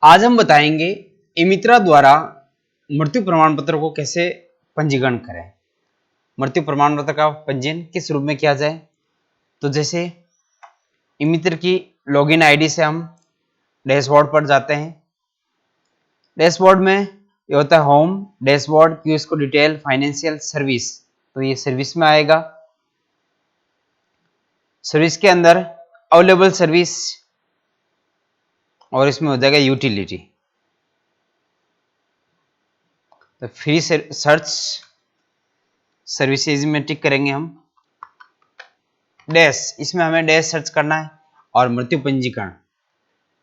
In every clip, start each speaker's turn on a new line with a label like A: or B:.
A: आज हम बताएंगे ई-मित्रा द्वारा मृत्यु प्रमाण पत्र को कैसे पंजीकरण करें। मृत्यु प्रमाण पत्र का पंजीयन किस रूप में किया जाए। तो जैसे ई-मित्र की लॉगिन आईडी से हम डैशबोर्ड पर जाते हैं। डैशबोर्ड में ये होता है home, dashboard, kiosk detail, financial service. तो ये सर्विस में आएगा। सर्विस के अंदर अवेलेबल सर्विस और इसमें हो जाएगा यूटिलिटी। तो फ्री सर्च सर्विसेज में टिक करेंगे हम। डैश, इसमें हमें डैश सर्च करना है। और मृत्यु पंजीकरण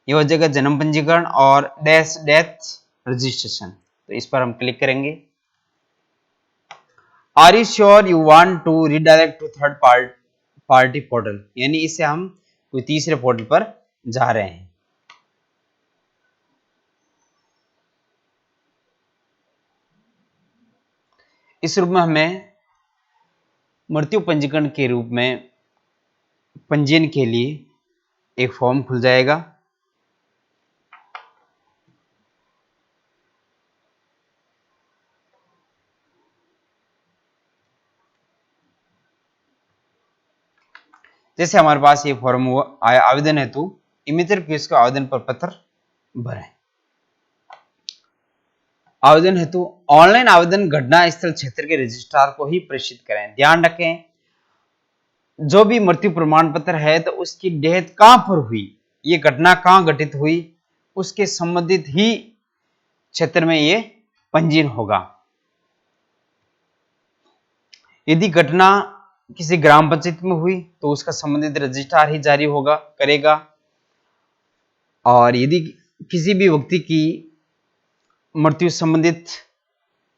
A: ये हो जाएगा जन्म पंजीकरण और डैश डेथ रजिस्ट्रेशन। तो इस पर हम क्लिक करेंगे। Are you sure you want to redirect to third party portal, यानी इससे हम कोई तीसरे पोर्टल पर जा रहे हैं। इस रूप में हमें मृत्यु पंजीकरण के रूप में पंजीयन के लिए एक फॉर्म खुल जाएगा। जैसे हमारे पास ये फॉर्म हुआ आवेदन हेतु ई-मित्र कियोस्क का आवेदन पर पत्र भरें। आवेदन हेतु ऑनलाइन आवेदन घटना स्थल क्षेत्र के रजिस्ट्रार को ही प्रेषित करें। ध्यान रखें, जो भी मृत्यु प्रमाण पत्र है तो उसकी डेथ कहां पर हुई, ये घटना कहां घटित हुई, उसके संबंधित ही क्षेत्र में ये पंजीयन होगा। यदि घटना किसी ग्राम पंचायत में हुई तो उसका संबंधित रजिस्ट्रार ही जारी होगा करेगा। और यदि किसी भी व्यक्ति की मृत्यु संबंधित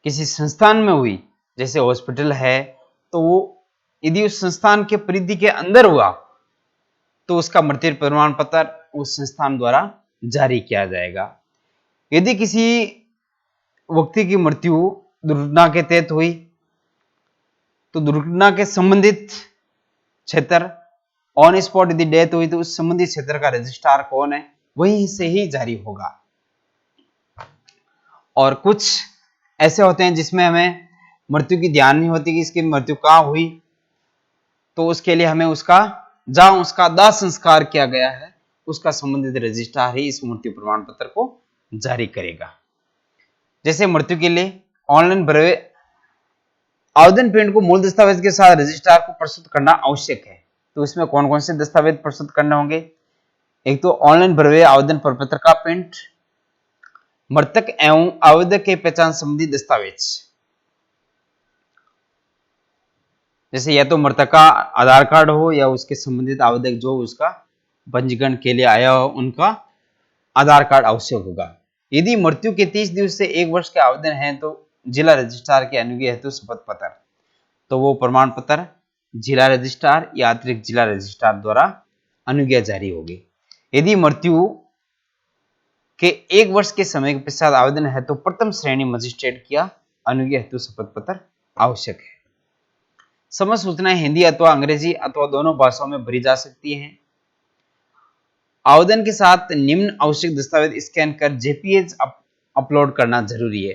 A: किसी संस्थान में हुई, जैसे हॉस्पिटल है, तो वो यदि उस संस्थान के परिधि के अंदर हुआ तो उसका मृत्यु प्रमाण पत्र उस संस्थान द्वारा जारी किया जाएगा। यदि किसी व्यक्ति की मृत्यु दुर्घटना के तहत हुई तो दुर्घटना के संबंधित क्षेत्र ऑन स्पॉट यदि डेथ हुई तो उस संबंधित क्षेत्र का रजिस्ट्रार कौन है वहीं से ही जारी होगा। और कुछ ऐसे होते हैं जिसमें हमें मृत्यु की ध्यान नहीं होती कि इसकी मृत्यु कहां हुई, तो उसके लिए हमें उसका जहां उसका दाह संस्कार किया गया है उसका संबंधित रजिस्ट्रार ही इस मृत्यु प्रमाण पत्र को जारी करेगा। जैसे मृत्यु के लिए ऑनलाइन भरे आवेदन प्रिंट को मूल दस्तावेज के साथ रजिस्ट्रार को प्रस्तुत करना आवश्यक है। तो इसमें कौन कौन से दस्तावेज प्रस्तुत करने होंगे। एक तो ऑनलाइन भरे हुए आवेदन प्रपत्र का प्रिंट, मृतक एवं आवेदक के पहचान संबंधी दस्तावेज, जैसे या तो मृतक का आधार कार्ड हो या उसके संबंधित आवेदक जो उसका पंजीकरण के लिए आया हो उनका आधार कार्ड आवश्यक होगा। यदि मृत्यु के 30 दिवस से 1 वर्ष के आवेदन है तो जिला रजिस्ट्रार के अनुज्ञा हेतु शपथ पत्र, तो वो प्रमाण पत्र जिला रजिस्ट्रार या अतिरिक्त जिला रजिस्ट्रार द्वारा अनुज्ञा जारी होगी। यदि मृत्यु के 1 वर्ष के समय के पश्चात आवेदन है तो प्रथम श्रेणी मजिस्ट्रेट किया अनुज्ञा हेतु शपथ पत्र आवश्यक है। समस्त सूचनाएं हिंदी अथवा अंग्रेजी अथवा दोनों भाषाओं में भरी जा सकती हैं। आवेदन के साथ निम्न आवश्यक दस्तावेज स्कैन कर जेपीएज अपलोड करना जरूरी है।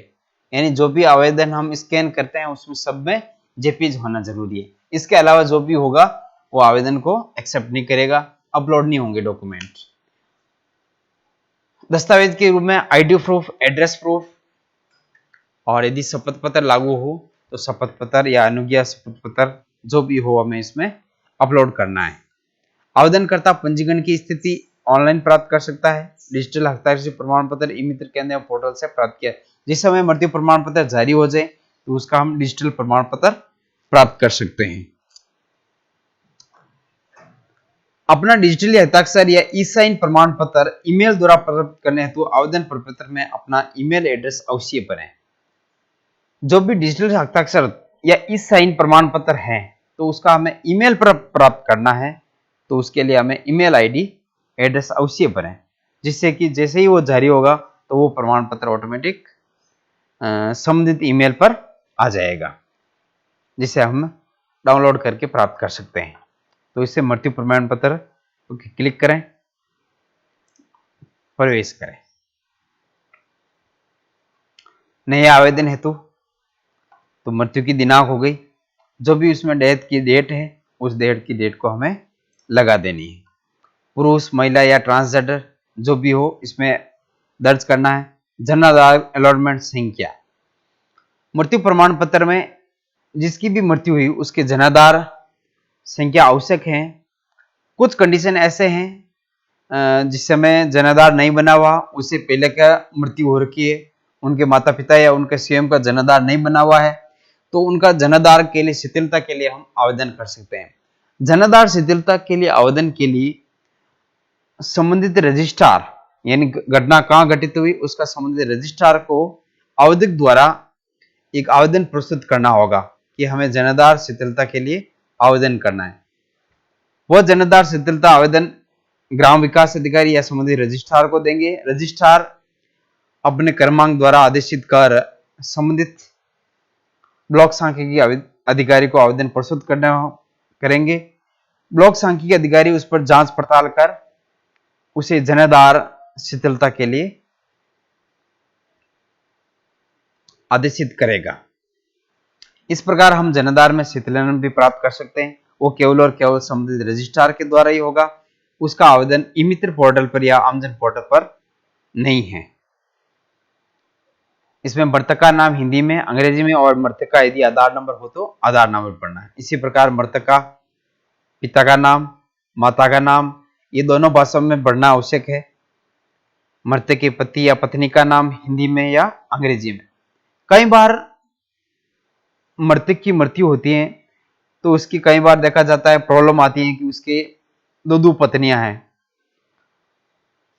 A: यानी जो भी आवेदन हम स्कैन करते हैं उसमें सब में जेपीएज होना जरूरी है। इसके अलावा जो भी होगा वो आवेदन को एक्सेप्ट नहीं करेगा, अपलोड नहीं होंगे डॉक्यूमेंट। दस्तावेज के रूप में आईडी प्रूफ, एड्रेस प्रूफ, और यदि शपथ पत्र लागू हो तो शपथ पत्र या अनुज्ञा शपथ पत्र जो भी हो हमें इसमें अपलोड करना है। आवेदनकर्ता पंजीकरण की स्थिति ऑनलाइन प्राप्त कर सकता है। डिजिटल हस्ताक्षर प्रमाण पत्र ई-मित्र केंद्र पोर्टल से प्राप्त किया। जिस समय मृत्यु प्रमाण पत्र जारी हो जाए तो उसका हम डिजिटल प्रमाण पत्र प्राप्त कर सकते हैं। अपना डिजिटली हस्ताक्षर या ई साइन प्रमाण पत्र ईमेल द्वारा प्राप्त करने हेतु आवेदन प्रपत्र में अपना ईमेल एड्रेस अवश्य भरें। जो भी डिजिटल हस्ताक्षर या ई साइन प्रमाण पत्र है तो उसका हमें ईमेल पर प्राप्त करना है, तो उसके लिए हमें ईमेल आईडी एड्रेस अवश्य भरें, जिससे कि जैसे ही वो जारी होगा तो वो प्रमाण पत्र ऑटोमेटिक संबंधित ईमेल पर आ जाएगा, जिसे हम डाउनलोड करके प्राप्त कर सकते हैं। तो इससे मृत्यु प्रमाण पत्र क्लिक करें, प्रवेश करें। नए आवेदन हेतु तो मृत्यु की दिनांक हो गई, जो भी उसमें डेथ की डेट है उस डेट की डेट को हमें लगा देनी है। पुरुष, महिला या ट्रांसजेंडर जो भी हो इसमें दर्ज करना है। जन आधार अलॉटमेंट संख्या, मृत्यु प्रमाण पत्र में जिसकी भी मृत्यु हुई उसके जनाधार संख्या आवश्यक है। कुछ कंडीशन ऐसे हैं जिस समय जनाधार नहीं बना हुआ, उससे पहले का मृत्यु हो रखी है, उनके माता पिता या उनके स्वयं का जनाधार नहीं बना हुआ है, तो उनका जनाधार के लिए शिथिलता के लिए हम आवेदन कर सकते हैं। जनाधार शिथिलता के लिए आवेदन के लिए संबंधित रजिस्ट्रार, यानी घटना कहाँ घटित हुई उसका संबंधित रजिस्ट्रार को आवेदक द्वारा एक आवेदन प्रस्तुत करना होगा कि हमें जनाधार शिथिलता के लिए आवेदन करना है। वह जनाधार शिथिलता आवेदन ग्राम विकास अधिकारी या संबंधित रजिस्ट्रार को देंगे। रजिस्ट्रार अपने क्रमांक द्वारा आदेशित कर संबंधित ब्लॉक सांख्यिकी अधिकारी को आवेदन प्रस्तुत करेंगे। ब्लॉक सांख्यिकी अधिकारी उस पर जांच पड़ताल कर उसे जनाधार शिथिलता के लिए आदेशित करेगा। इस प्रकार हम जनाधार में शिथिलन भी प्राप्त कर सकते हैं। वो केवल और केवल संबंधित रजिस्ट्रार के द्वारा ही होगा, उसका आवेदन ई मित्र पोर्टल पर या आमजन पोर्टल पर नहीं है। इसमें मृतक का नाम हिंदी में, अंग्रेजी में और मृतक का यदि आधार नंबर हो तो आधार नंबर पढ़ना है। इसी प्रकार मृतक का पिता का नाम, माता का नाम, ये दोनों भाषाओं में पढ़ना आवश्यक है। मृतक के पति या पत्नी का नाम हिंदी में या अंग्रेजी में। कई बार मृतक की मृत्यु होती है तो उसकी कई बार देखा जाता है प्रॉब्लम आती है कि उसके दो पत्नियां हैं,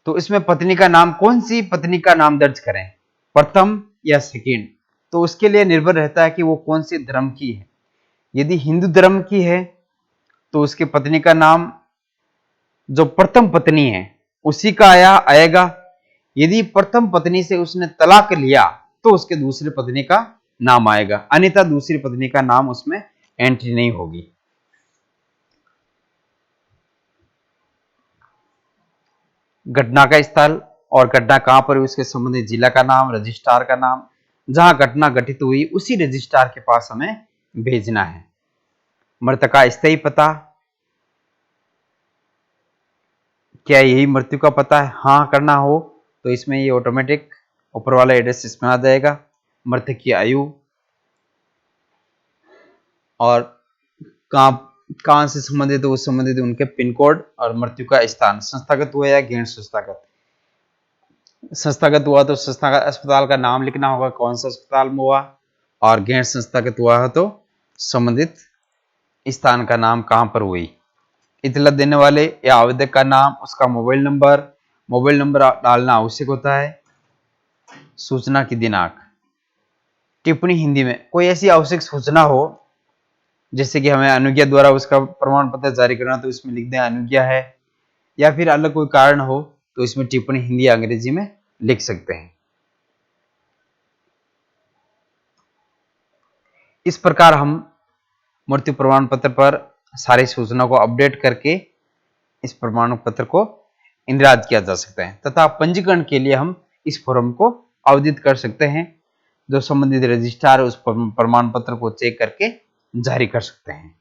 A: तो इसमें पत्नी का नाम, कौन सी पत्नी का नाम दर्ज करें, प्रथम या सेकेंड, तो उसके लिए निर्भर रहता है कि वो कौन से धर्म की है। यदि हिंदू धर्म की है तो उसके पत्नी का नाम जो प्रथम पत्नी है उसी का आएगा। यदि प्रथम पत्नी से उसने तलाक लिया तो उसके दूसरी पत्नी का नाम आएगा, अन्यथा दूसरी पत्नी का नाम उसमें एंट्री नहीं होगी। घटना का स्थल और घटना कहां पर हुई उसके संबंधित जिला का नाम, रजिस्ट्रार का नाम, जहां घटना घटित हुई उसी रजिस्ट्रार के पास हमें भेजना है। मृतक का स्थायी पता, क्या यही मृत्यु का पता है, हाँ करना हो तो इसमें ये ऑटोमेटिक ऊपर वाला एड्रेस इसमें आ जाएगा। मृतक की आयु और कहां से संबंधित, उस संबंधित उनके पिन कोड और मृत्यु का स्थान, संस्थागत हुआ या गैर संस्थागत। संस्थागत हुआ तो संस्थागत अस्पताल का नाम लिखना होगा, कौन सा अस्पताल में हुआ, और गैर संस्थागत हुआ है तो संबंधित स्थान का नाम कहां पर हुई। इतला देने वाले या आवेदक का नाम, उसका मोबाइल नंबर डालना आवश्यक होता है। सूचना की दिनांक, टिप्पणी हिंदी में, कोई ऐसी आवश्यक सूचना हो जैसे कि हमें अनुज्ञा द्वारा उसका प्रमाण पत्र जारी करना तो इसमें लिख दें अनुज्ञा है, या फिर अलग कोई कारण हो तो इसमें टिप्पणी हिंदी अंग्रेजी में लिख सकते हैं। इस प्रकार हम मृत्यु प्रमाण पत्र पर सारी सूचना को अपडेट करके इस प्रमाण पत्र को इंद्राज किया जा सकता है, तथा पंजीकरण के लिए हम इस फॉर्म को आवेदित कर सकते हैं। जो संबंधित रजिस्ट्रार उस प्रमाण पत्र को चेक करके जारी कर सकते हैं।